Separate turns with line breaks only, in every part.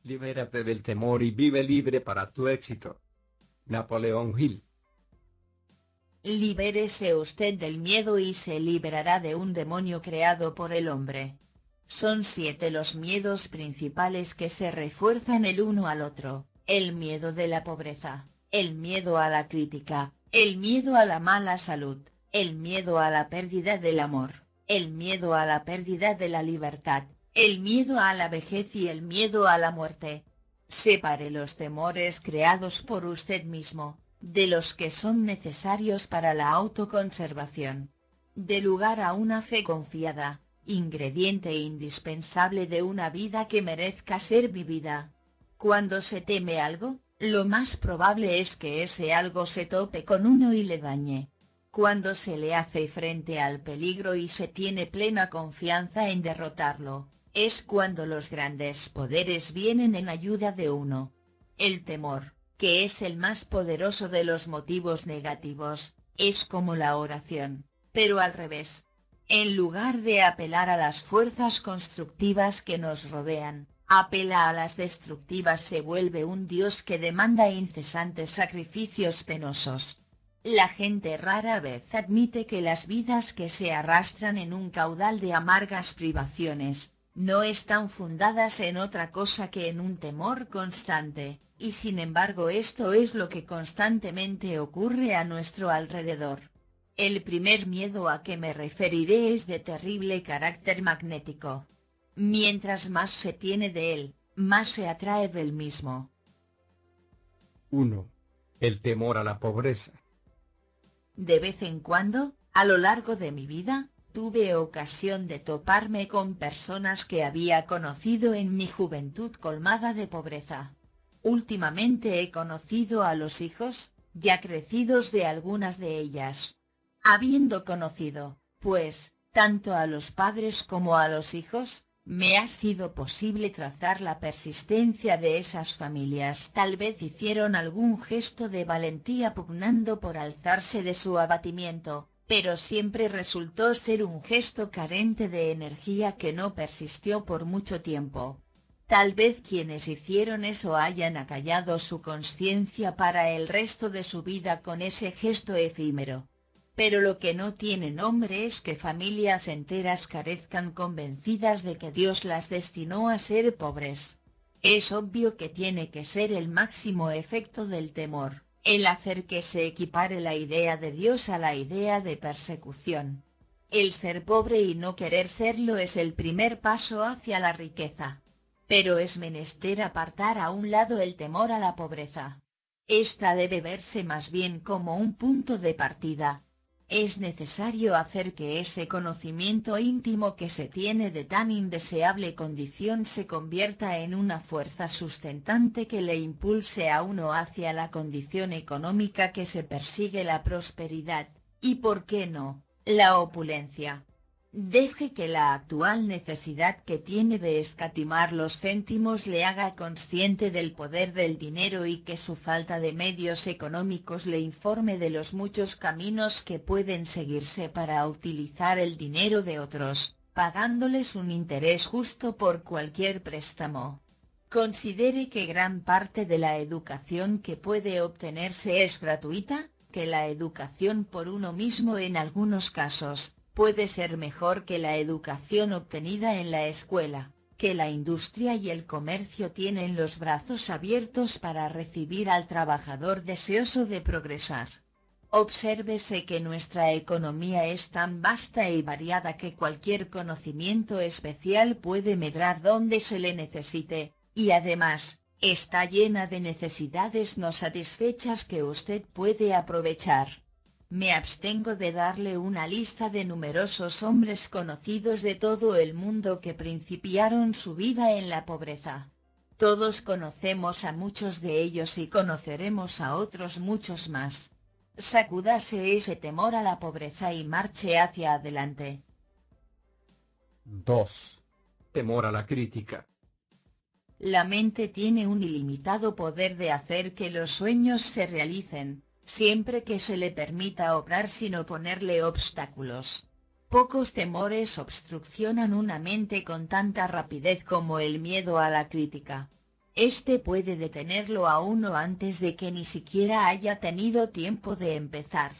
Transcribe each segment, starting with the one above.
Libérate del temor y vive libre para tu éxito. Napoleón Hill.
Libérese usted del miedo y se liberará de un demonio creado por el hombre. Son 7 los miedos principales que se refuerzan el uno al otro: el miedo de la pobreza, el miedo a la crítica, el miedo a la mala salud, el miedo a la pérdida del amor, el miedo a la pérdida de la libertad, el miedo a la vejez y el miedo a la muerte. Separe los temores creados por usted mismo de los que son necesarios para la autoconservación. Dé lugar a una fe confiada, ingrediente indispensable de una vida que merezca ser vivida. Cuando se teme algo, lo más probable es que ese algo se tope con uno y le dañe. Cuando se le hace frente al peligro y se tiene plena confianza en derrotarlo, es cuando los grandes poderes vienen en ayuda de uno. El temor, que es el más poderoso de los motivos negativos, es como la oración, pero al revés. En lugar de apelar a las fuerzas constructivas que nos rodean, apela a las destructivas. Se vuelve un Dios que demanda incesantes sacrificios penosos. La gente rara vez admite que las vidas que se arrastran en un caudal de amargas privaciones, no están fundadas en otra cosa que en un temor constante, y sin embargo esto es lo que constantemente ocurre a nuestro alrededor. El primer miedo a que me referiré es de terrible carácter magnético. Mientras más se tiene de él, más se atrae del mismo.
1. El temor a la pobreza.
De vez en cuando, a lo largo de mi vida, tuve ocasión de toparme con personas que había conocido en mi juventud colmada de pobreza. Últimamente he conocido a los hijos, ya crecidos, de algunas de ellas. Habiendo conocido, pues, tanto a los padres como a los hijos, me ha sido posible trazar la persistencia de esas familias. Tal vez hicieron algún gesto de valentía pugnando por alzarse de su abatimiento, pero siempre resultó ser un gesto carente de energía que no persistió por mucho tiempo. Tal vez quienes hicieron eso hayan acallado su conciencia para el resto de su vida con ese gesto efímero. Pero lo que no tiene nombre es que familias enteras carezcan convencidas de que Dios las destinó a ser pobres. Es obvio que tiene que ser el máximo efecto del temor, el hacer que se equipare la idea de Dios a la idea de persecución. El ser pobre y no querer serlo es el primer paso hacia la riqueza. Pero es menester apartar a un lado el temor a la pobreza. Esta debe verse más bien como un punto de partida. Es necesario hacer que ese conocimiento íntimo que se tiene de tan indeseable condición se convierta en una fuerza sustentante que le impulse a uno hacia la condición económica que se persigue: la prosperidad, y ¿por qué no, la opulencia? Deje que la actual necesidad que tiene de escatimar los céntimos le haga consciente del poder del dinero, y que su falta de medios económicos le informe de los muchos caminos que pueden seguirse para utilizar el dinero de otros, pagándoles un interés justo por cualquier préstamo. Considere que gran parte de la educación que puede obtenerse es gratuita, que la educación por uno mismo en algunos casos puede ser mejor que la educación obtenida en la escuela, que la industria y el comercio tienen los brazos abiertos para recibir al trabajador deseoso de progresar. Obsérvese que nuestra economía es tan vasta y variada que cualquier conocimiento especial puede medrar donde se le necesite, y además, está llena de necesidades no satisfechas que usted puede aprovechar. Me abstengo de darle una lista de numerosos hombres conocidos de todo el mundo que principiaron su vida en la pobreza. Todos conocemos a muchos de ellos y conoceremos a otros muchos más. Sacúdase ese temor a la pobreza y marche hacia adelante.
2. Temor a la crítica.
La mente tiene un ilimitado poder de hacer que los sueños se realicen, siempre que se le permita obrar sin oponerle obstáculos. Pocos temores obstruccionan una mente con tanta rapidez como el miedo a la crítica. Este puede detenerlo a uno antes de que ni siquiera haya tenido tiempo de empezar.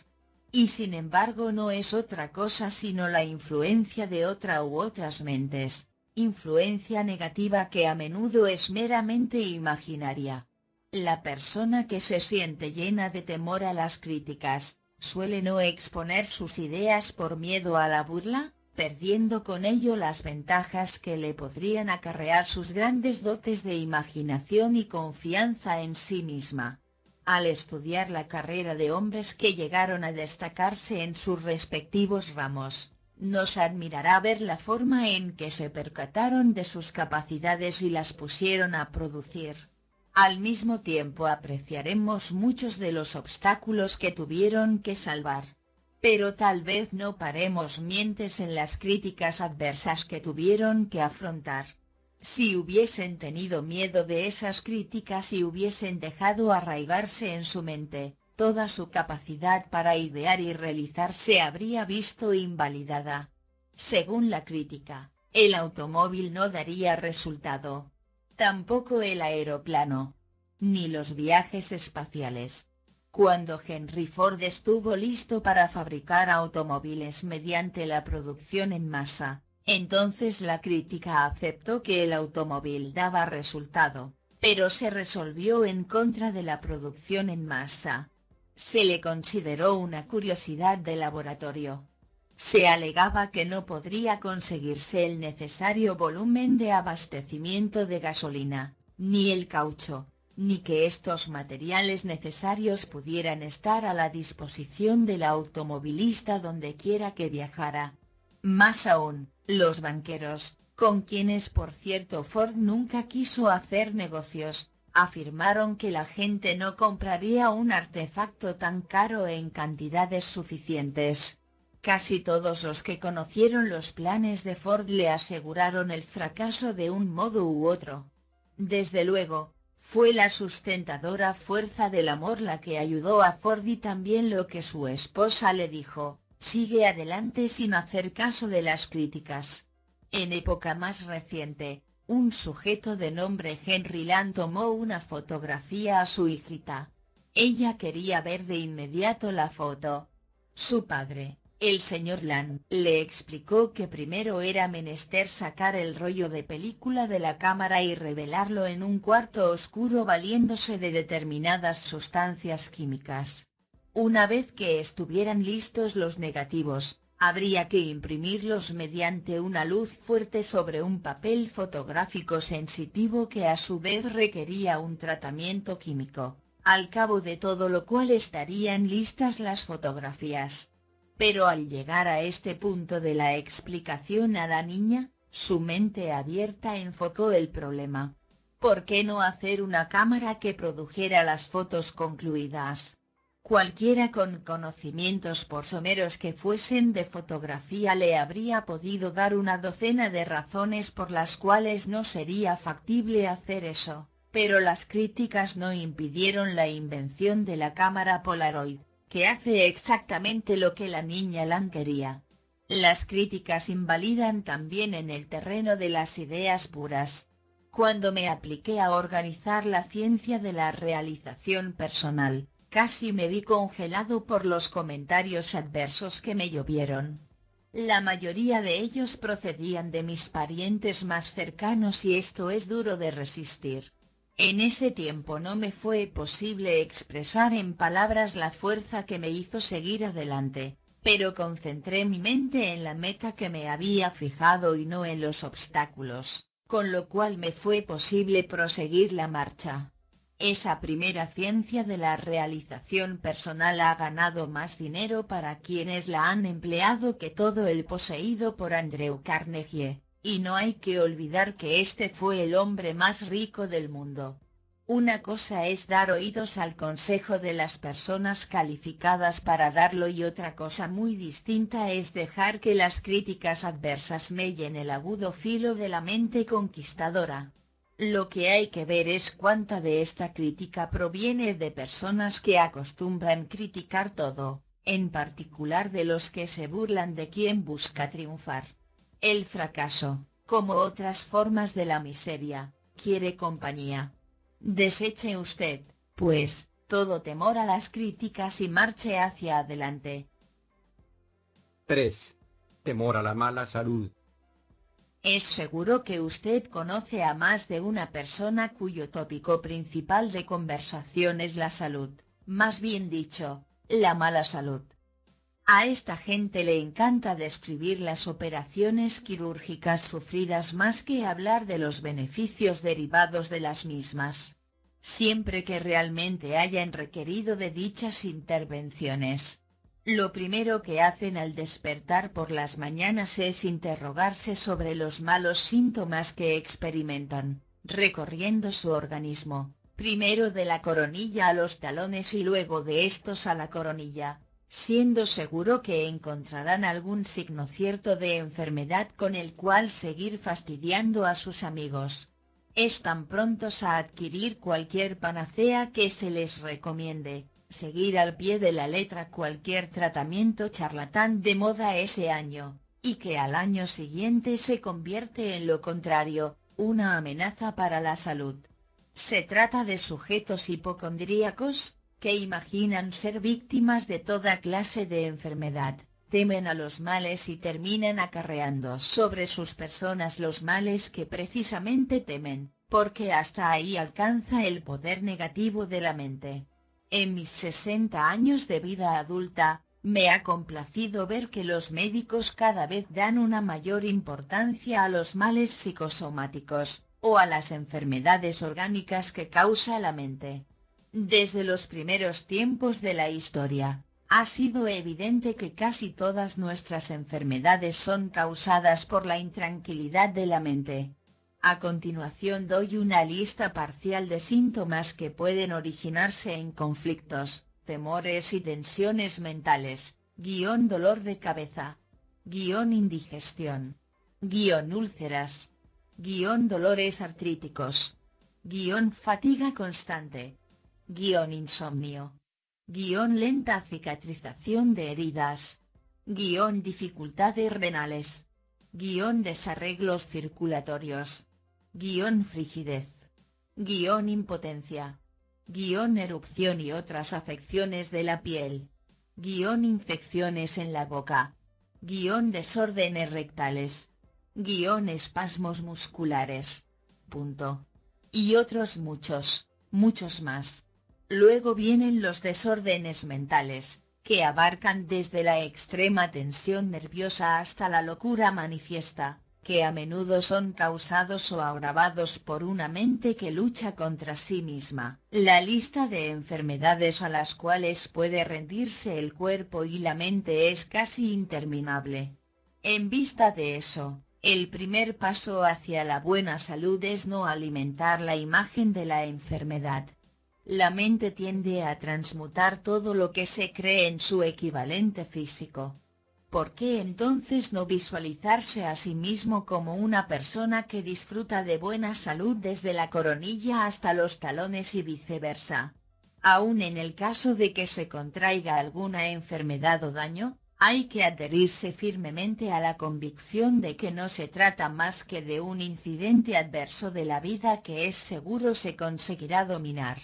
Y sin embargo no es otra cosa sino la influencia de otra u otras mentes, influencia negativa que a menudo es meramente imaginaria. La persona que se siente llena de temor a las críticas, suele no exponer sus ideas por miedo a la burla, perdiendo con ello las ventajas que le podrían acarrear sus grandes dotes de imaginación y confianza en sí misma. Al estudiar la carrera de hombres que llegaron a destacarse en sus respectivos ramos, nos admirará ver la forma en que se percataron de sus capacidades y las pusieron a producir. Al mismo tiempo apreciaremos muchos de los obstáculos que tuvieron que salvar. Pero tal vez no paremos mientes en las críticas adversas que tuvieron que afrontar. Si hubiesen tenido miedo de esas críticas y hubiesen dejado arraigarse en su mente, toda su capacidad para idear y realizar se habría visto invalidada. Según la crítica, el automóvil no daría resultado. Tampoco el aeroplano. Ni los viajes espaciales. Cuando Henry Ford estuvo listo para fabricar automóviles mediante la producción en masa, entonces la crítica aceptó que el automóvil daba resultado, pero se resolvió en contra de la producción en masa. Se le consideró una curiosidad de laboratorio. Se alegaba que no podría conseguirse el necesario volumen de abastecimiento de gasolina, ni el caucho, ni que estos materiales necesarios pudieran estar a la disposición del automovilista donde quiera que viajara. Más aún, los banqueros, con quienes por cierto Ford nunca quiso hacer negocios, afirmaron que la gente no compraría un artefacto tan caro en cantidades suficientes. Casi todos los que conocieron los planes de Ford le aseguraron el fracaso de un modo u otro. Desde luego, fue la sustentadora fuerza del amor la que ayudó a Ford y también lo que su esposa le dijo: sigue adelante sin hacer caso de las críticas. En época más reciente, un sujeto de nombre Henry Land tomó una fotografía a su hijita. Ella quería ver de inmediato la foto. Su padre, el señor Land, le explicó que primero era menester sacar el rollo de película de la cámara y revelarlo en un cuarto oscuro valiéndose de determinadas sustancias químicas. Una vez que estuvieran listos los negativos, habría que imprimirlos mediante una luz fuerte sobre un papel fotográfico sensitivo que a su vez requería un tratamiento químico, al cabo de todo lo cual estarían listas las fotografías. Pero al llegar a este punto de la explicación a la niña, su mente abierta enfocó el problema. ¿Por qué no hacer una cámara que produjera las fotos concluidas? Cualquiera con conocimientos por someros que fuesen de fotografía le habría podido dar una docena de razones por las cuales no sería factible hacer eso, pero las críticas no impidieron la invención de la cámara Polaroid, que hace exactamente lo que la niña Land quería. Las críticas invalidan también en el terreno de las ideas puras. Cuando me apliqué a organizar la ciencia de la realización personal, casi me vi congelado por los comentarios adversos que me llovieron. La mayoría de ellos procedían de mis parientes más cercanos y esto es duro de resistir. En ese tiempo no me fue posible expresar en palabras la fuerza que me hizo seguir adelante, pero concentré mi mente en la meta que me había fijado y no en los obstáculos, con lo cual me fue posible proseguir la marcha. Esa primera ciencia de la realización personal ha ganado más dinero para quienes la han empleado que todo el poseído por Andrew Carnegie. Y no hay que olvidar que este fue el hombre más rico del mundo. Una cosa es dar oídos al consejo de las personas calificadas para darlo y otra cosa muy distinta es dejar que las críticas adversas mellen el agudo filo de la mente conquistadora. Lo que hay que ver es cuánta de esta crítica proviene de personas que acostumbran criticar todo, en particular de los que se burlan de quien busca triunfar. El fracaso, como otras formas de la miseria, quiere compañía. Deseche usted, pues, todo temor a las críticas y marche hacia adelante.
3. Temor a la mala salud.
Es seguro que usted conoce a más de una persona cuyo tópico principal de conversación es la salud, más bien dicho, la mala salud. A esta gente le encanta describir las operaciones quirúrgicas sufridas más que hablar de los beneficios derivados de las mismas. Siempre que realmente hayan requerido de dichas intervenciones, lo primero que hacen al despertar por las mañanas es interrogarse sobre los malos síntomas que experimentan, recorriendo su organismo, primero de la coronilla a los talones y luego de estos a la coronilla, siendo seguro que encontrarán algún signo cierto de enfermedad con el cual seguir fastidiando a sus amigos. Están prontos a adquirir cualquier panacea que se les recomiende, seguir al pie de la letra cualquier tratamiento charlatán de moda ese año, y que al año siguiente se convierte en lo contrario, una amenaza para la salud. Se trata de sujetos hipocondríacos, que imaginan ser víctimas de toda clase de enfermedad, temen a los males y terminan acarreando sobre sus personas los males que precisamente temen, porque hasta ahí alcanza el poder negativo de la mente. En mis 60 años de vida adulta, me ha complacido ver que los médicos cada vez dan una mayor importancia a los males psicosomáticos, o a las enfermedades orgánicas que causa la mente. Desde los primeros tiempos de la historia, ha sido evidente que casi todas nuestras enfermedades son causadas por la intranquilidad de la mente. A continuación doy una lista parcial de síntomas que pueden originarse en conflictos, temores y tensiones mentales, dolor de cabeza, indigestión, úlceras, dolores artríticos, fatiga constante, insomnio, lenta cicatrización de heridas, dificultades renales, desarreglos circulatorios, frigidez, impotencia, erupción y otras afecciones de la piel, infecciones en la boca, desórdenes rectales, espasmos musculares, y otros muchos más. Luego vienen los desórdenes mentales, que abarcan desde la extrema tensión nerviosa hasta la locura manifiesta, que a menudo son causados o agravados por una mente que lucha contra sí misma. La lista de enfermedades a las cuales puede rendirse el cuerpo y la mente es casi interminable. En vista de eso, el primer paso hacia la buena salud es no alimentar la imagen de la enfermedad. La mente tiende a transmutar todo lo que se cree en su equivalente físico. ¿Por qué entonces no visualizarse a sí mismo como una persona que disfruta de buena salud desde la coronilla hasta los talones y viceversa? Aun en el caso de que se contraiga alguna enfermedad o daño, hay que adherirse firmemente a la convicción de que no se trata más que de un incidente adverso de la vida que es seguro se conseguirá dominar.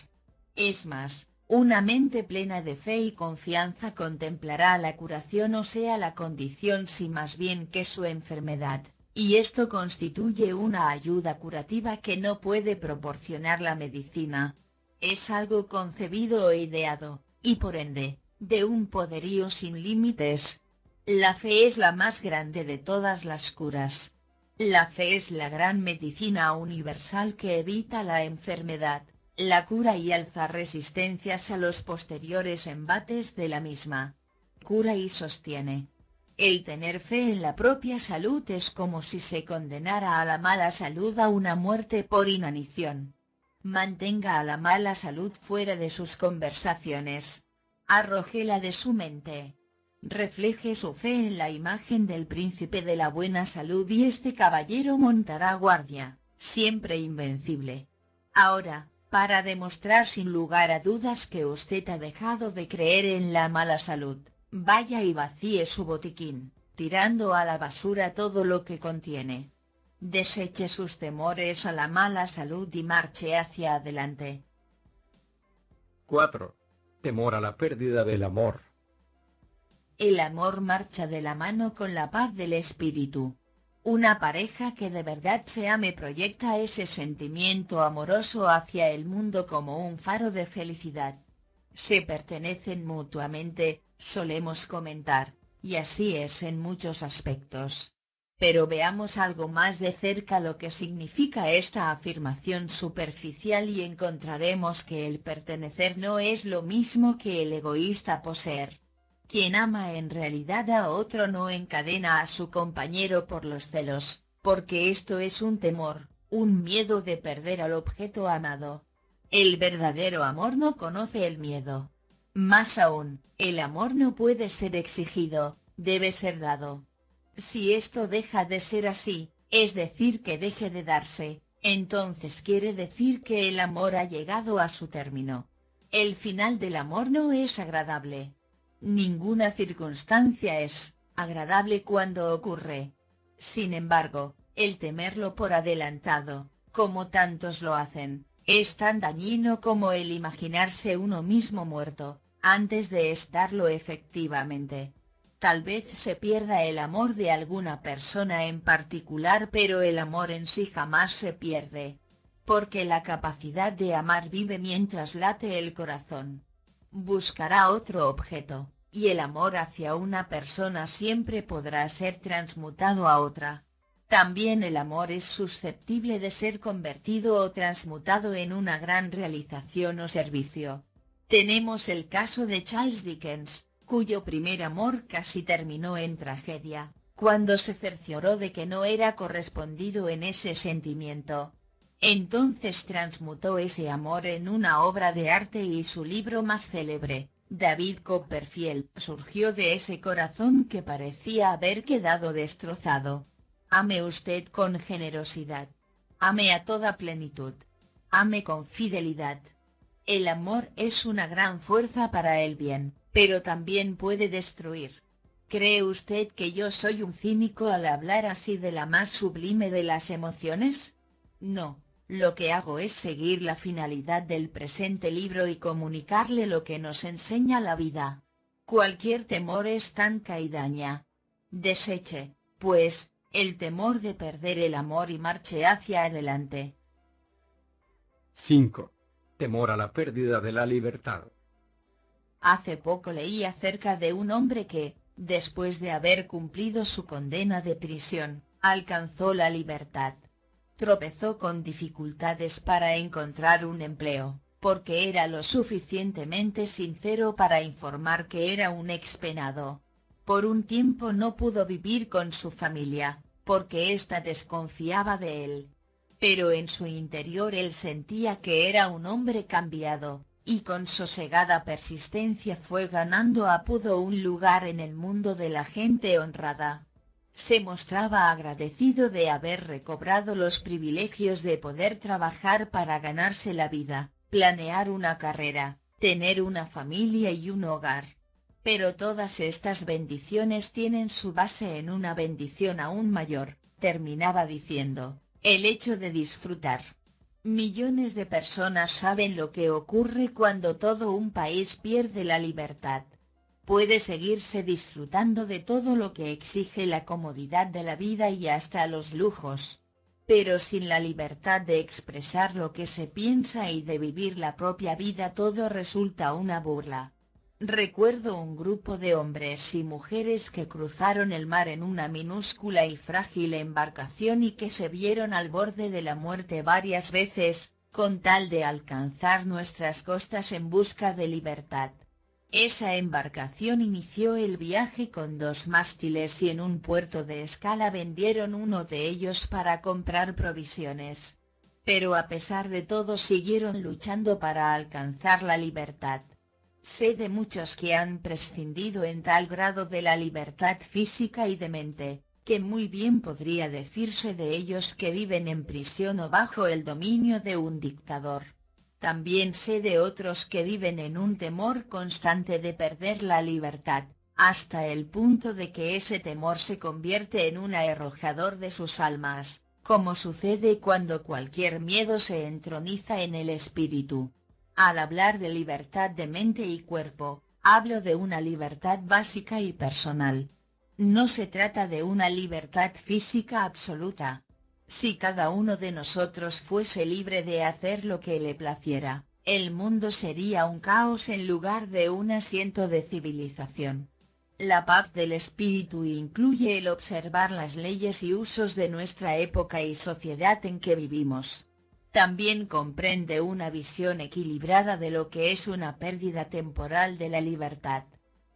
Es más, una mente plena de fe y confianza contemplará la curación o sea la condición si más bien que su enfermedad, y esto constituye una ayuda curativa que no puede proporcionar la medicina. Es algo concebido o ideado, y por ende, de un poderío sin límites. La fe es la más grande de todas las curas. La fe es la gran medicina universal que evita la enfermedad, la cura y alza resistencias a los posteriores embates de la misma. Cura y sostiene. El tener fe en la propia salud es como si se condenara a la mala salud a una muerte por inanición. Mantenga a la mala salud fuera de sus conversaciones. Arrójela de su mente. Refleje su fe en la imagen del príncipe de la buena salud y este caballero montará guardia, siempre invencible. Ahora, para demostrar sin lugar a dudas que usted ha dejado de creer en la mala salud, vaya y vacíe su botiquín, tirando a la basura todo lo que contiene. Deseche sus temores a la mala salud y marche hacia adelante.
4. Temor a la pérdida del amor.
El amor marcha de la mano con la paz del espíritu. Una pareja que de verdad se ame proyecta ese sentimiento amoroso hacia el mundo como un faro de felicidad. Se pertenecen mutuamente, solemos comentar, y así es en muchos aspectos. Pero veamos algo más de cerca lo que significa esta afirmación superficial y encontraremos que el pertenecer no es lo mismo que el egoísta poseer. Quien ama en realidad a otro no encadena a su compañero por los celos, porque esto es un temor, un miedo de perder al objeto amado. El verdadero amor no conoce el miedo. Más aún, el amor no puede ser exigido, debe ser dado. Si esto deja de ser así, es decir que deje de darse, entonces quiere decir que el amor ha llegado a su término. El final del amor no es agradable. Ninguna circunstancia es agradable cuando ocurre. Sin embargo, el temerlo por adelantado, como tantos lo hacen, es tan dañino como el imaginarse uno mismo muerto, antes de estarlo efectivamente. Tal vez se pierda el amor de alguna persona en particular, pero el amor en sí jamás se pierde. Porque la capacidad de amar vive mientras late el corazón. Buscará otro objeto, y el amor hacia una persona siempre podrá ser transmutado a otra. También el amor es susceptible de ser convertido o transmutado en una gran realización o servicio. Tenemos el caso de Charles Dickens, cuyo primer amor casi terminó en tragedia, cuando se cercioró de que no era correspondido en ese sentimiento. Entonces transmutó ese amor en una obra de arte y su libro más célebre, David Copperfield, surgió de ese corazón que parecía haber quedado destrozado. Ame usted con generosidad. Ame a toda plenitud. Ame con fidelidad. El amor es una gran fuerza para el bien, pero también puede destruir. ¿Cree usted que yo soy un cínico al hablar así de la más sublime de las emociones? No, lo que hago es seguir la finalidad del presente libro y comunicarle lo que nos enseña la vida. Cualquier temor es tanca y daña. Deseche, pues, el temor de perder el amor y marche hacia adelante.
5. Temor a la pérdida de la libertad.
Hace poco leí acerca de un hombre que, después de haber cumplido su condena de prisión, alcanzó la libertad. Tropezó con dificultades para encontrar un empleo, porque era lo suficientemente sincero para informar que era un expenado. Por un tiempo no pudo vivir con su familia, porque ésta desconfiaba de él. Pero en su interior él sentía que era un hombre cambiado, y con sosegada persistencia fue ganando a poco un lugar en el mundo de la gente honrada. Se mostraba agradecido de haber recobrado los privilegios de poder trabajar para ganarse la vida, planear una carrera, tener una familia y un hogar. Pero todas estas bendiciones tienen su base en una bendición aún mayor, terminaba diciendo, el hecho de disfrutar. Millones de personas saben lo que ocurre cuando todo un país pierde la libertad. Puede seguirse disfrutando de todo lo que exige la comodidad de la vida y hasta los lujos. Pero sin la libertad de expresar lo que se piensa y de vivir la propia vida todo resulta una burla. Recuerdo un grupo de hombres y mujeres que cruzaron el mar en una minúscula y frágil embarcación y que se vieron al borde de la muerte varias veces, con tal de alcanzar nuestras costas en busca de libertad. Esa embarcación inició el viaje con 2 mástiles y en un puerto de escala vendieron uno de ellos para comprar provisiones. Pero a pesar de todo siguieron luchando para alcanzar la libertad. Sé de muchos que han prescindido en tal grado de la libertad física y de mente, que muy bien podría decirse de ellos que viven en prisión o bajo el dominio de un dictador. También sé de otros que viven en un temor constante de perder la libertad, hasta el punto de que ese temor se convierte en un arrojador de sus almas. como sucede cuando cualquier miedo se entroniza en el espíritu. Al hablar de libertad de mente y cuerpo, hablo de una libertad básica y personal. No se trata de una libertad física absoluta. Si cada uno de nosotros fuese libre de hacer lo que le placiera, el mundo sería un caos en lugar de un asiento de civilización. La paz del espíritu incluye el observar las leyes y usos de nuestra época y sociedad en que vivimos. También comprende una visión equilibrada de lo que es una pérdida temporal de la libertad.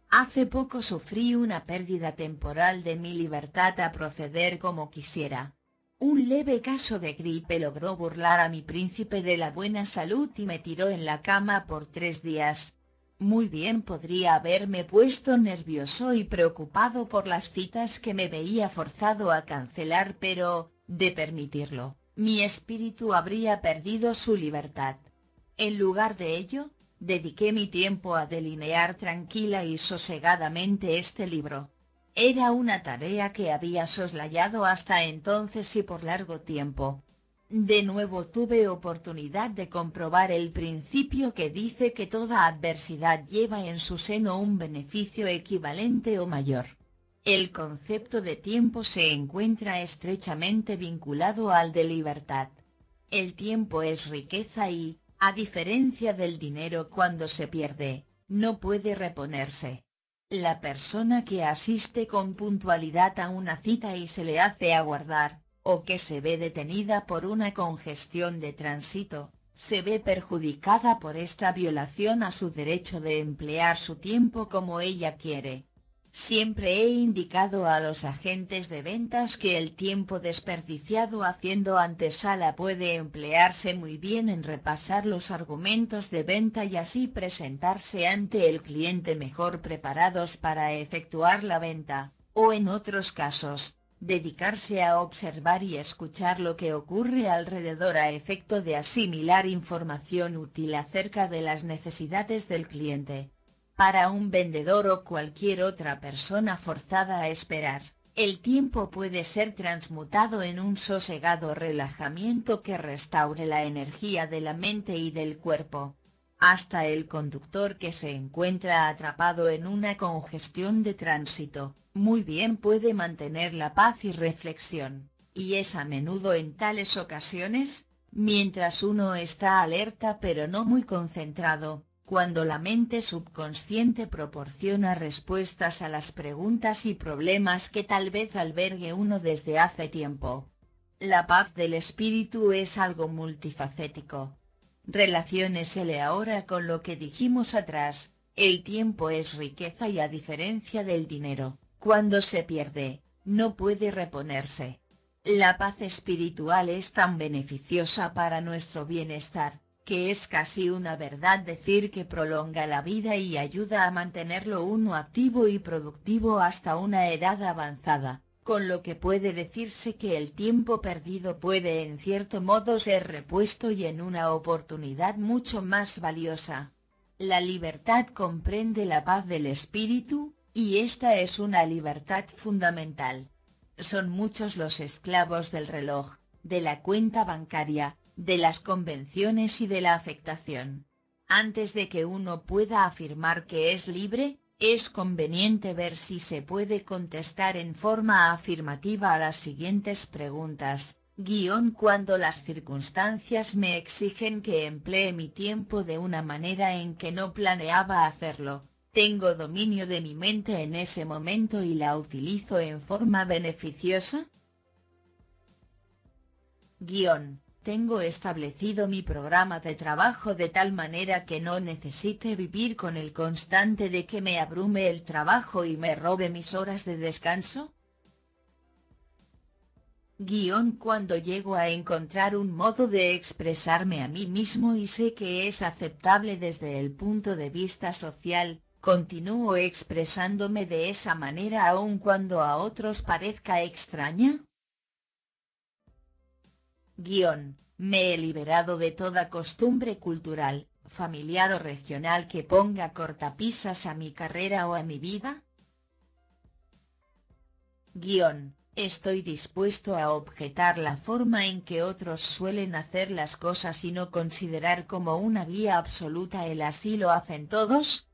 Hace poco sufrí una pérdida temporal de mi libertad a proceder como quisiera. Un leve caso de gripe logró burlar a mi príncipe de la buena salud y me tiró en la cama por 3 días. Muy bien podría haberme puesto nervioso y preocupado por las citas que me veía forzado a cancelar, pero, de permitirlo, mi espíritu habría perdido su libertad. En lugar de ello, dediqué mi tiempo a delinear tranquila y sosegadamente este libro. Era una tarea que había soslayado hasta entonces y por largo tiempo. De nuevo tuve oportunidad de comprobar el principio que dice que toda adversidad lleva en su seno un beneficio equivalente o mayor. El concepto de tiempo se encuentra estrechamente vinculado al de libertad. El tiempo es riqueza y, a diferencia del dinero cuando se pierde, no puede reponerse. La persona que asiste con puntualidad a una cita y se le hace aguardar, o que se ve detenida por una congestión de tránsito, se ve perjudicada por esta violación a su derecho de emplear su tiempo como ella quiere. Siempre he indicado a los agentes de ventas que el tiempo desperdiciado haciendo antesala puede emplearse muy bien en repasar los argumentos de venta y así presentarse ante el cliente mejor preparados para efectuar la venta, o en otros casos, dedicarse a observar y escuchar lo que ocurre alrededor a efecto de asimilar información útil acerca de las necesidades del cliente. Para un vendedor o cualquier otra persona forzada a esperar, el tiempo puede ser transmutado en un sosegado relajamiento que restaure la energía de la mente y del cuerpo. Hasta el conductor que se encuentra atrapado en una congestión de tránsito, muy bien puede mantener la paz y reflexión, y es a menudo en tales ocasiones, mientras uno está alerta pero no muy concentrado, cuando la mente subconsciente proporciona respuestas a las preguntas y problemas que tal vez albergue uno desde hace tiempo. La paz del espíritu es algo multifacético. Relaciónesele ahora con lo que dijimos atrás, el tiempo es riqueza y a diferencia del dinero, cuando se pierde, no puede reponerse. La paz espiritual es tan beneficiosa para nuestro bienestar, que es casi una verdad decir que prolonga la vida y ayuda a mantenerlo uno activo y productivo hasta una edad avanzada, con lo que puede decirse que el tiempo perdido puede en cierto modo ser repuesto y en una oportunidad mucho más valiosa. La libertad comprende la paz del espíritu, y esta es una libertad fundamental. Son muchos los esclavos del reloj, de la cuenta bancaria, de las convenciones y de la afectación. Antes de que uno pueda afirmar que es libre, es conveniente ver si se puede contestar en forma afirmativa a las siguientes preguntas. Cuando las circunstancias me exigen que emplee mi tiempo de una manera en que no planeaba hacerlo, ¿tengo dominio de mi mente en ese momento y la utilizo en forma beneficiosa? Tengo establecido mi programa de trabajo de tal manera que no necesite vivir con el constante de que me abrume el trabajo y me robe mis horas de descanso. Cuando llego a encontrar un modo de expresarme a mí mismo y sé que es aceptable desde el punto de vista social, ¿continúo expresándome de esa manera aun cuando a otros parezca extraña? Me he liberado de toda costumbre cultural, familiar o regional que ponga cortapisas a mi carrera o a mi vida. Estoy dispuesto a objetar la forma en que otros suelen hacer las cosas y no considerar como una guía absoluta el así lo hacen todos.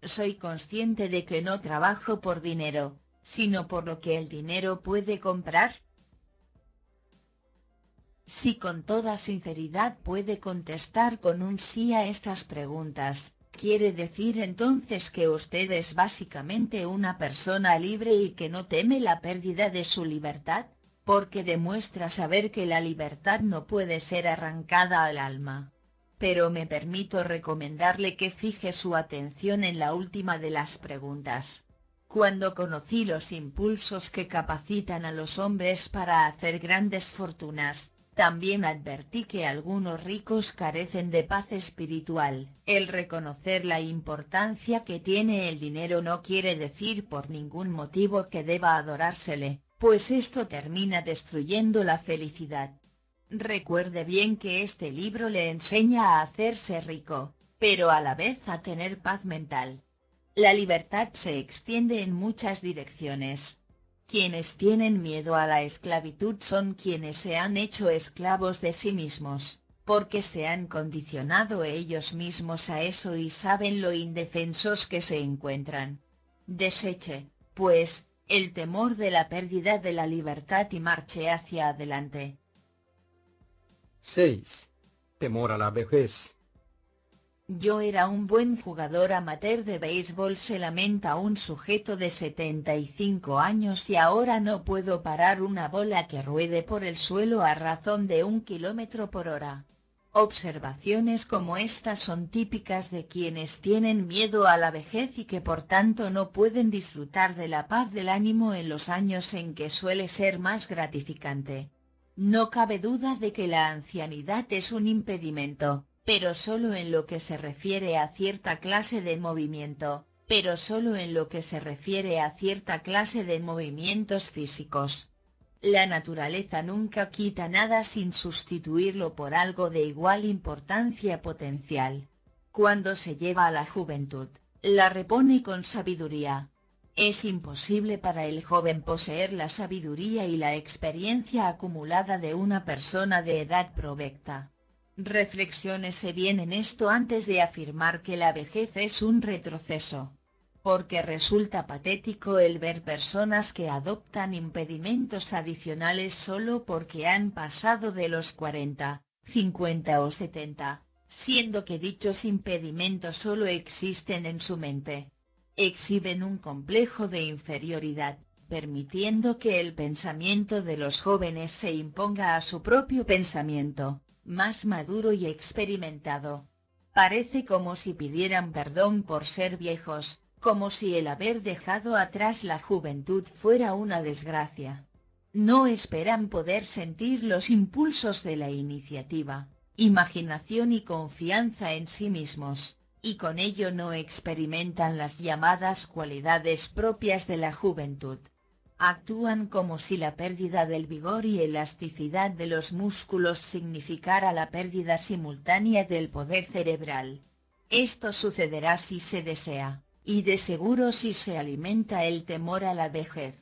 Soy consciente de que no trabajo por dinero, sino por lo que el dinero puede comprar. Si con toda sinceridad puede contestar con un sí a estas preguntas, ¿quiere decir entonces que usted es básicamente una persona libre y que no teme la pérdida de su libertad? Porque demuestra saber que la libertad no puede ser arrancada al alma. Pero me permito recomendarle que fije su atención en la última de las preguntas. Cuando conocí los impulsos que capacitan a los hombres para hacer grandes fortunas, también advertí que algunos ricos carecen de paz espiritual. El reconocer la importancia que tiene el dinero no quiere decir por ningún motivo que deba adorársele, pues esto termina destruyendo la felicidad. Recuerde bien que este libro le enseña a hacerse rico, pero a la vez a tener paz mental. La libertad se extiende en muchas direcciones. Quienes tienen miedo a la esclavitud son quienes se han hecho esclavos de sí mismos, porque se han condicionado ellos mismos a eso y saben lo indefensos que se encuentran. Deseche, pues, el temor de la pérdida de la libertad y marche hacia adelante.
6. Temor a la vejez.
Yo era un buen jugador amateur de béisbol, se lamenta un sujeto de 75 años, y ahora no puedo parar una bola que ruede por el suelo a razón de 1 kilómetro por hora. Observaciones como estas son típicas de quienes tienen miedo a la vejez y que por tanto no pueden disfrutar de la paz del ánimo en los años en que suele ser más gratificante. No cabe duda de que la ancianidad es un impedimento, pero solo en lo que se refiere a cierta clase de movimientos físicos. La naturaleza nunca quita nada sin sustituirlo por algo de igual importancia potencial. Cuando se lleva a la juventud, la repone con sabiduría. Es imposible para el joven poseer la sabiduría y la experiencia acumulada de una persona de edad provecta. Reflexiónese bien en esto antes de afirmar que la vejez es un retroceso. Porque resulta patético el ver personas que adoptan impedimentos adicionales solo porque han pasado de los 40, 50 o 70, siendo que dichos impedimentos solo existen en su mente. Exhiben un complejo de inferioridad, permitiendo que el pensamiento de los jóvenes se imponga a su propio pensamiento, más maduro y experimentado. Parece como si pidieran perdón por ser viejos, como si el haber dejado atrás la juventud fuera una desgracia. No esperan poder sentir los impulsos de la iniciativa, imaginación y confianza en sí mismos, y con ello no experimentan las llamadas cualidades propias de la juventud. Actúan como si la pérdida del vigor y elasticidad de los músculos significara la pérdida simultánea del poder cerebral. Esto sucederá si se desea, y de seguro si se alimenta el temor a la vejez.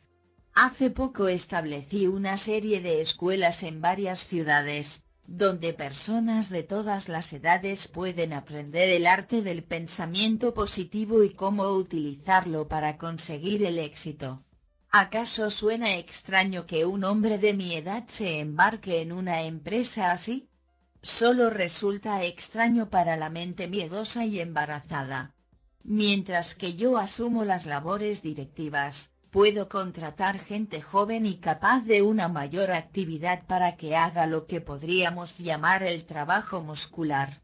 Hace poco establecí una serie de escuelas en varias ciudades, donde personas de todas las edades pueden aprender el arte del pensamiento positivo y cómo utilizarlo para conseguir el éxito. ¿Acaso suena extraño que un hombre de mi edad se embarque en una empresa así? Solo resulta extraño para la mente miedosa y embarazada. Mientras que yo asumo las labores directivas, puedo contratar gente joven y capaz de una mayor actividad para que haga lo que podríamos llamar el trabajo muscular.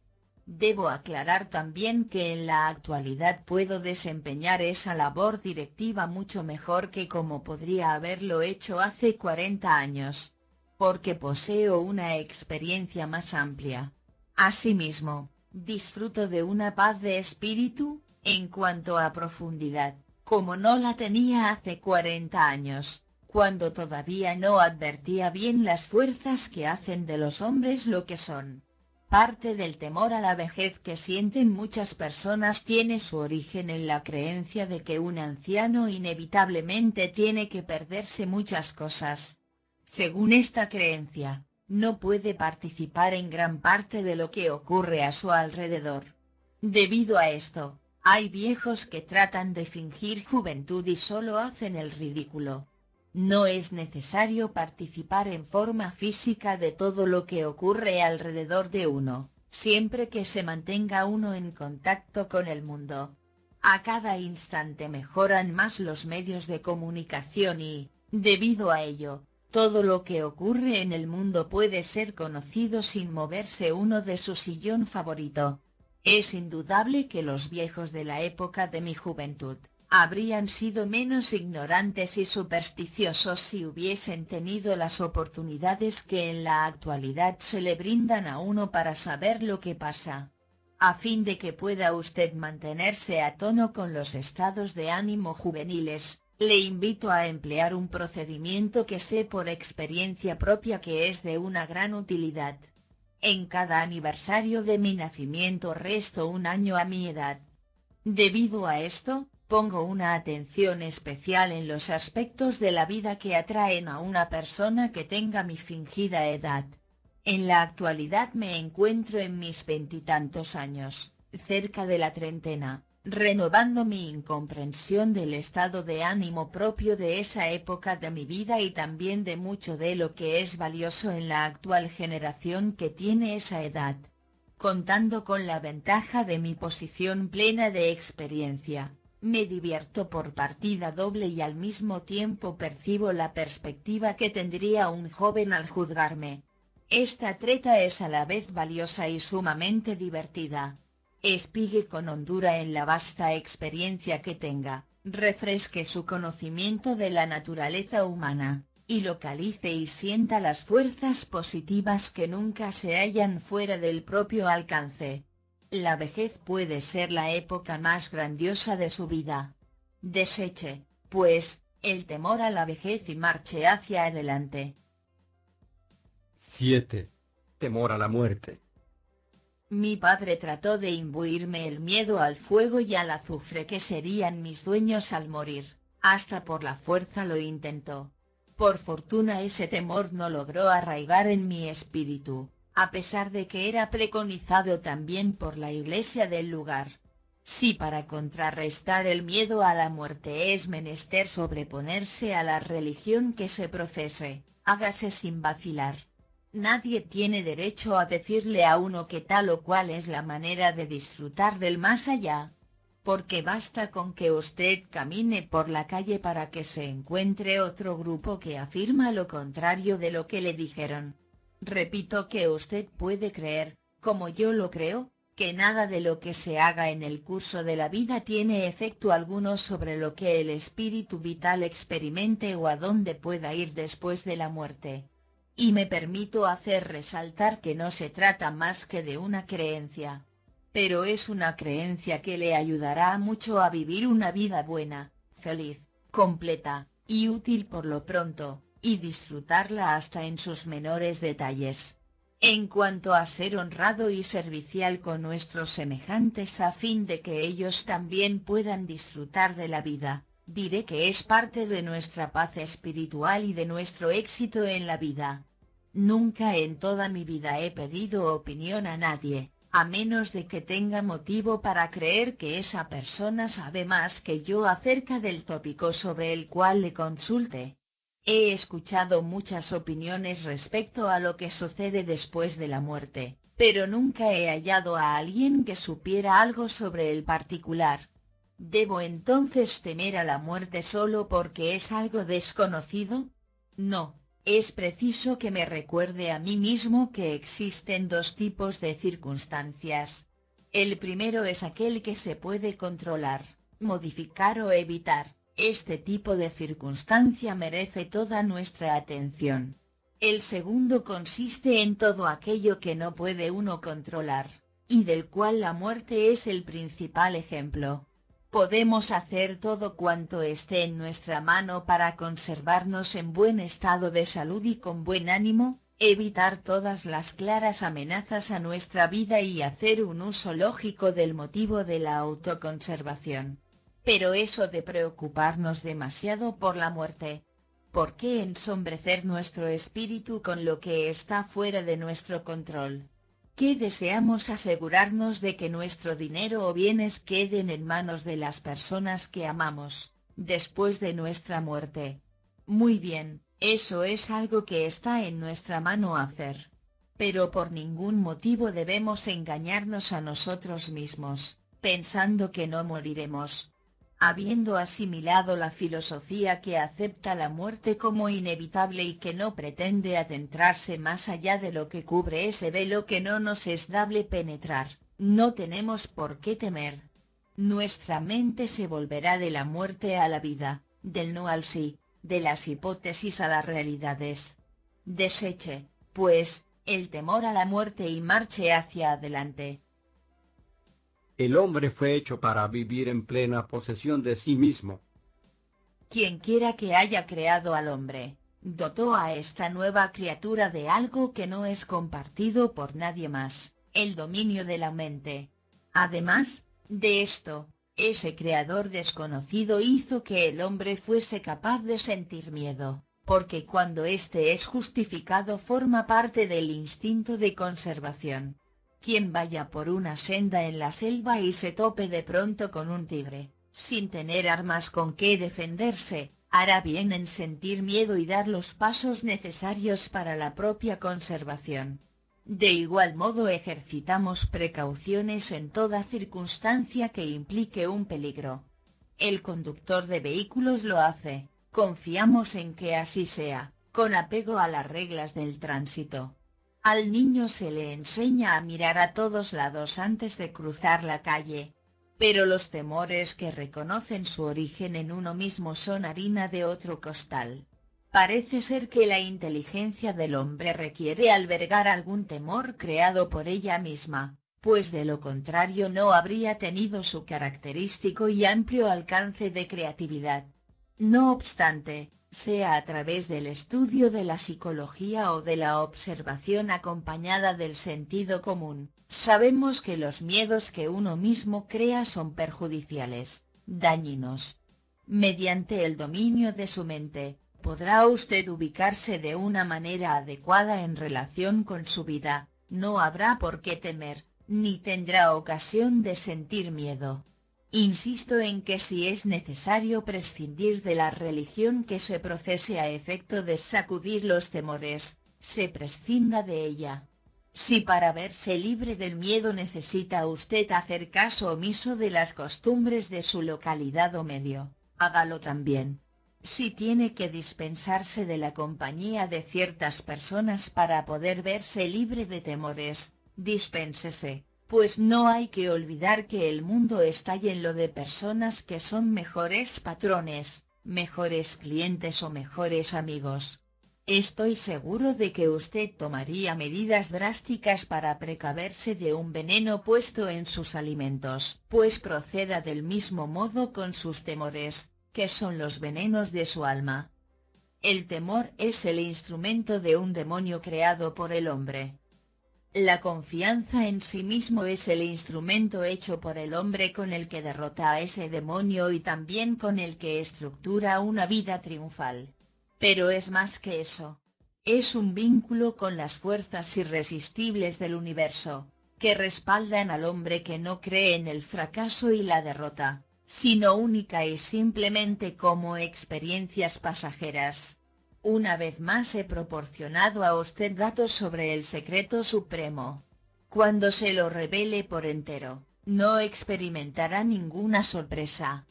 Debo aclarar también que en la actualidad puedo desempeñar esa labor directiva mucho mejor que como podría haberlo hecho hace 40 años, porque poseo una experiencia más amplia. Asimismo, disfruto de una paz de espíritu, en cuanto a profundidad, como no la tenía hace 40 años, cuando todavía no advertía bien las fuerzas que hacen de los hombres lo que son. Parte del temor a la vejez que sienten muchas personas tiene su origen en la creencia de que un anciano inevitablemente tiene que perderse muchas cosas. Según esta creencia, no puede participar en gran parte de lo que ocurre a su alrededor. Debido a esto, hay viejos que tratan de fingir juventud y solo hacen el ridículo. No es necesario participar en forma física de todo lo que ocurre alrededor de uno, siempre que se mantenga uno en contacto con el mundo. A cada instante mejoran más los medios de comunicación y, debido a ello, todo lo que ocurre en el mundo puede ser conocido sin moverse uno de su sillón favorito. Es indudable que los viejos de la época de mi juventud habrían sido menos ignorantes y supersticiosos si hubiesen tenido las oportunidades que en la actualidad se le brindan a uno para saber lo que pasa. A fin de que pueda usted mantenerse a tono con los estados de ánimo juveniles, le invito a emplear un procedimiento que sé por experiencia propia que es de una gran utilidad. En cada aniversario de mi nacimiento resto un año a mi edad. Debido a esto, pongo una atención especial en los aspectos de la vida que atraen a una persona que tenga mi fingida edad. En la actualidad me encuentro en mis veintitantos años, cerca de la treintena, renovando mi incomprensión del estado de ánimo propio de esa época de mi vida y también de mucho de lo que es valioso en la actual generación que tiene esa edad. Contando con la ventaja de mi posición plena de experiencia, me divierto por partida doble y al mismo tiempo percibo la perspectiva que tendría un joven al juzgarme. Esta treta es a la vez valiosa y sumamente divertida. Espigue con hondura en la vasta experiencia que tenga, refresque su conocimiento de la naturaleza humana, y localice y sienta las fuerzas positivas que nunca se hallan fuera del propio alcance. La vejez puede ser la época más grandiosa de su vida. Deseche, pues, el temor a la vejez y marche hacia adelante.
7. Temor a la muerte.
Mi padre trató de imbuirme el miedo al fuego y al azufre que serían mis dueños al morir, hasta por la fuerza lo intentó. Por fortuna ese temor no logró arraigar en mi espíritu, a pesar de que era preconizado también por la iglesia del lugar. Si para contrarrestar el miedo a la muerte es menester sobreponerse a la religión que se profese, hágase sin vacilar. Nadie tiene derecho a decirle a uno que tal o cual es la manera de disfrutar del más allá, porque basta con que usted camine por la calle para que se encuentre otro grupo que afirma lo contrario de lo que le dijeron. Repito que usted puede creer, como yo lo creo, que nada de lo que se haga en el curso de la vida tiene efecto alguno sobre lo que el espíritu vital experimente o a dónde pueda ir después de la muerte. Y me permito hacer resaltar que no se trata más que de una creencia. Pero es una creencia que le ayudará mucho a vivir una vida buena, feliz, completa, y útil por lo pronto, y disfrutarla hasta en sus menores detalles. En cuanto a ser honrado y servicial con nuestros semejantes a fin de que ellos también puedan disfrutar de la vida, diré que es parte de nuestra paz espiritual y de nuestro éxito en la vida. Nunca en toda mi vida he pedido opinión a nadie, a menos de que tenga motivo para creer que esa persona sabe más que yo acerca del tópico sobre el cual le consulte. He escuchado muchas opiniones respecto a lo que sucede después de la muerte, pero nunca he hallado a alguien que supiera algo sobre el particular. ¿Debo entonces temer a la muerte solo porque es algo desconocido? No, es preciso que me recuerde a mí mismo que existen dos tipos de circunstancias. El primero es aquel que se puede controlar, modificar o evitar. Este tipo de circunstancia merece toda nuestra atención. El segundo consiste en todo aquello que no puede uno controlar, y del cual la muerte es el principal ejemplo. Podemos hacer todo cuanto esté en nuestra mano para conservarnos en buen estado de salud y con buen ánimo, evitar todas las claras amenazas a nuestra vida y hacer un uso lógico del motivo de la autoconservación. Pero eso de preocuparnos demasiado por la muerte, ¿por qué ensombrecer nuestro espíritu con lo que está fuera de nuestro control? ¿Qué deseamos asegurarnos de que nuestro dinero o bienes queden en manos de las personas que amamos, después de nuestra muerte? Muy bien, eso es algo que está en nuestra mano hacer. Pero por ningún motivo debemos engañarnos a nosotros mismos, pensando que no moriremos. Habiendo asimilado la filosofía que acepta la muerte como inevitable y que no pretende adentrarse más allá de lo que cubre ese velo que no nos es dable penetrar, no tenemos por qué temer. Nuestra mente se volverá de la muerte a la vida, del no al sí, de las hipótesis a las realidades. Deseche, pues, el temor a la muerte y marche hacia adelante.
El hombre fue hecho para vivir en plena posesión de sí mismo.
Quienquiera que haya creado al hombre, dotó a esta nueva criatura de algo que no es compartido por nadie más, el dominio de la mente. Además de esto, ese creador desconocido hizo que el hombre fuese capaz de sentir miedo, porque cuando éste es justificado forma parte del instinto de conservación. Quien vaya por una senda en la selva y se tope de pronto con un tigre, sin tener armas con que defenderse, hará bien en sentir miedo y dar los pasos necesarios para la propia conservación. De igual modo ejercitamos precauciones en toda circunstancia que implique un peligro. El conductor de vehículos lo hace, confiamos en que así sea, con apego a las reglas del tránsito. Al niño se le enseña a mirar a todos lados antes de cruzar la calle, pero los temores que reconocen su origen en uno mismo son harina de otro costal. Parece ser que la inteligencia del hombre requiere albergar algún temor creado por ella misma, pues de lo contrario no habría tenido su característico y amplio alcance de creatividad. No obstante, sea a través del estudio de la psicología o de la observación acompañada del sentido común, sabemos que los miedos que uno mismo crea son perjudiciales, dañinos. Mediante el dominio de su mente, podrá usted ubicarse de una manera adecuada en relación con su vida, no habrá por qué temer, ni tendrá ocasión de sentir miedo. Insisto en que si es necesario prescindir de la religión que se profese a efecto de sacudir los temores, se prescinda de ella. Si para verse libre del miedo necesita usted hacer caso omiso de las costumbres de su localidad o medio, hágalo también. Si tiene que dispensarse de la compañía de ciertas personas para poder verse libre de temores, dispénsese. Pues no hay que olvidar que el mundo está lleno de personas que son mejores patrones, mejores clientes o mejores amigos. Estoy seguro de que usted tomaría medidas drásticas para precaverse de un veneno puesto en sus alimentos, pues proceda del mismo modo con sus temores, que son los venenos de su alma. El temor es el instrumento de un demonio creado por el hombre. La confianza en sí mismo es el instrumento hecho por el hombre con el que derrota a ese demonio y también con el que estructura una vida triunfal. Pero es más que eso. Es un vínculo con las fuerzas irresistibles del universo, que respaldan al hombre que no cree en el fracaso y la derrota, sino única y simplemente como experiencias pasajeras. Una vez más he proporcionado a usted datos sobre el secreto supremo. Cuando se lo revele por entero, no experimentará ninguna sorpresa.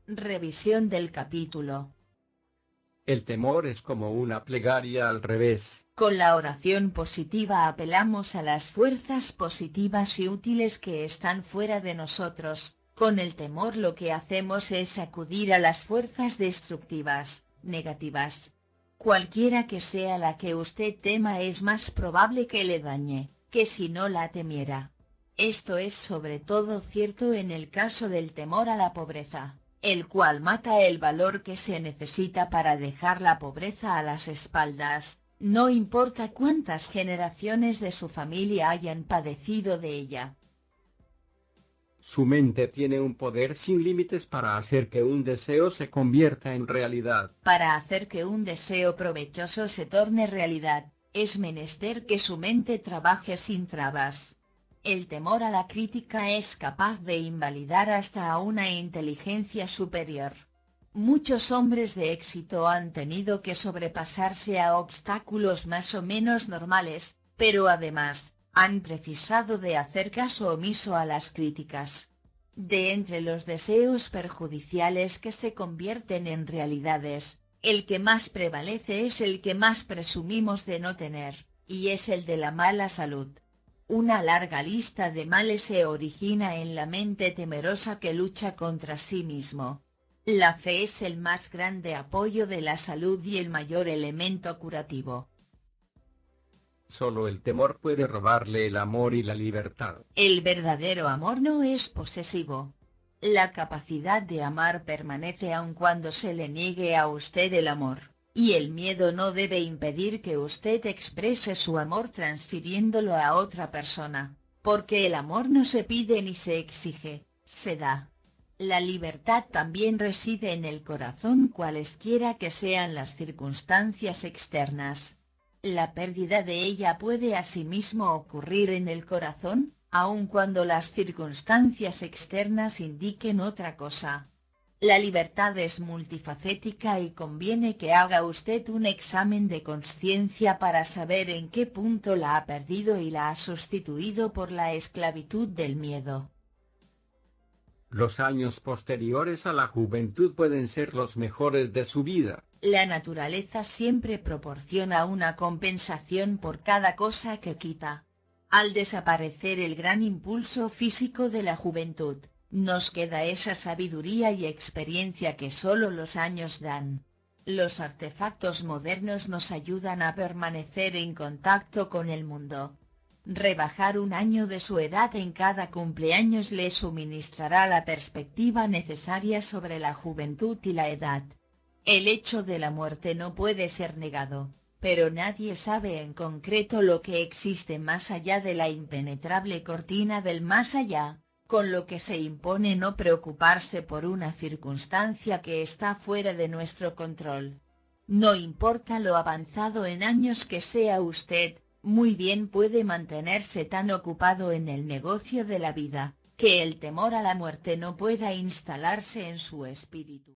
Revisión del capítulo.
El temor es como una plegaria al revés.
Con la oración positiva apelamos a las fuerzas positivas y útiles que están fuera de nosotros. Con el temor lo que hacemos es acudir a las fuerzas destructivas, negativas. Cualquiera que sea la que usted tema es más probable que le dañe, que si no la temiera. Esto es sobre todo cierto en el caso del temor a la pobreza, el cual mata el valor que se necesita para dejar la pobreza a las espaldas, No importa cuántas generaciones de su familia hayan padecido de ella.
Su mente tiene un poder sin límites para hacer que un deseo se convierta en realidad.
Para hacer que un deseo provechoso se torne realidad, es menester que su mente trabaje sin trabas. El temor a la crítica es capaz de invalidar hasta a una inteligencia superior. Muchos hombres de éxito han tenido que sobrepasarse a obstáculos más o menos normales, pero además, han precisado de hacer caso omiso a las críticas. De entre los deseos perjudiciales que se convierten en realidades, el que más prevalece es el que más presumimos de no tener, y es el de la mala salud. Una larga lista de males se origina en la mente temerosa que lucha contra sí mismo. La fe es el más grande apoyo de la salud y el mayor elemento curativo.
Solo el temor puede robarle el amor y la libertad.
El verdadero amor no es posesivo. La capacidad de amar permanece aun cuando se le niegue a usted el amor, y el miedo no debe impedir que usted exprese su amor transfiriéndolo a otra persona, porque el amor no se pide ni se exige, se da. La libertad también reside en el corazón cualesquiera que sean las circunstancias externas. La pérdida de ella puede asimismo ocurrir en el corazón, aun cuando las circunstancias externas indiquen otra cosa. La libertad es multifacética y conviene que haga usted un examen de conciencia para saber en qué punto la ha perdido y la ha sustituido por la esclavitud del miedo.
Los años posteriores a la juventud pueden ser los mejores de su vida.
La naturaleza siempre proporciona una compensación por cada cosa que quita. Al desaparecer el gran impulso físico de la juventud, nos queda esa sabiduría y experiencia que solo los años dan. Los artefactos modernos nos ayudan a permanecer en contacto con el mundo. Rebajar un año de su edad en cada cumpleaños le suministrará la perspectiva necesaria sobre la juventud y la edad. El hecho de la muerte no puede ser negado, pero nadie sabe en concreto lo que existe más allá de la impenetrable cortina del más allá, con lo que se impone no preocuparse por una circunstancia que está fuera de nuestro control. No importa lo avanzado en años que sea usted, muy bien puede mantenerse tan ocupado en el negocio de la vida, que el temor a la muerte no pueda instalarse en su espíritu.